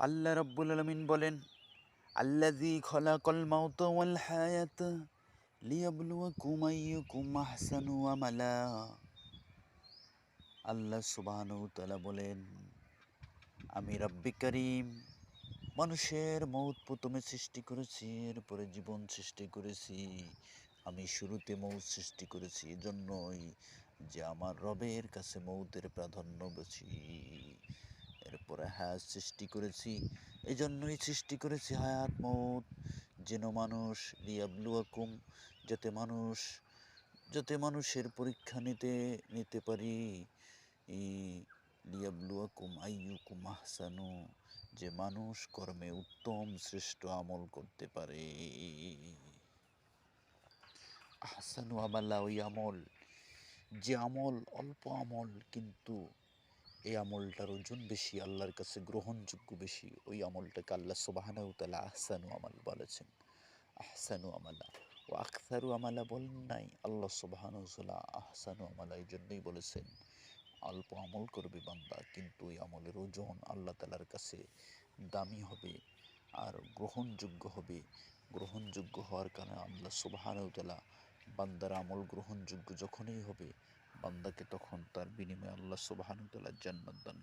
আল্লাহ রাব্বুল আলামিন বলেন, আল্লাযী খলাকাল মাউতা ওয়াল হায়াতা লিয়াবলুয়াকুম আইয়ুকুম আহসানু আমালা। আল্লাহ সুবহানাহু ওয়া তাআলা বলেন, আমি রব্বে করিম মানুষের মৌত প্রথমে সৃষ্টি করেছি, এরপরে জীবন সৃষ্টি করেছি। আমি শুরুতে মৌত সৃষ্টি করেছি এজন্যই যে আমার রবের কাছে মৌতের প্রাধান্য বেশি। এরপরে হায়াত সৃষ্টি করেছি, এজন্যই সৃষ্টি করেছি হায়াত মৌত, যেন মানুষ লিয়াবলুয়াকুম, যাতে মানুষের পরীক্ষা নিতে পারি। লিয়াবলুয়াকুম আইয়ুকুম আহসানু, যে মানুষ কর্মে উত্তম শ্রেষ্ঠ আমল করতে পারে। আহসানু আমাল্লা, ওই আমল, যে আমল অল্প আমল কিন্তু এই আমলটার ওজন বেশি, আল্লাহর কাছে গ্রহণযোগ্য বেশি, ওই আমলটাকে আল্লাহ সুবহানাহু ওয়া তাআলা আহসানু আমাল বলেছেন। আহসানু আমালা ও আকসারু আমালা বলেন নাই। আল্লাহ সুবহানাহু ওয়া তাআলা আহসানু আমালা এই জন্যই বলেছেন, অল্প আমল করবে বান্দা কিন্তু ওই আমলের ওজন আল্লাহ তাআলার কাছে দামি হবে আর গ্রহণযোগ্য হবে। গ্রহণযোগ্য হওয়ার কারণে আল্লাহ সুবহানাহু ওয়া তাআলা বান্দার আমল গ্রহণযোগ্য যখনই হবে, বান্দাকে তখন তার বিনিময়ে আল্লাহ সুবহানাহু ওয়া তাআলা জান্নাত দান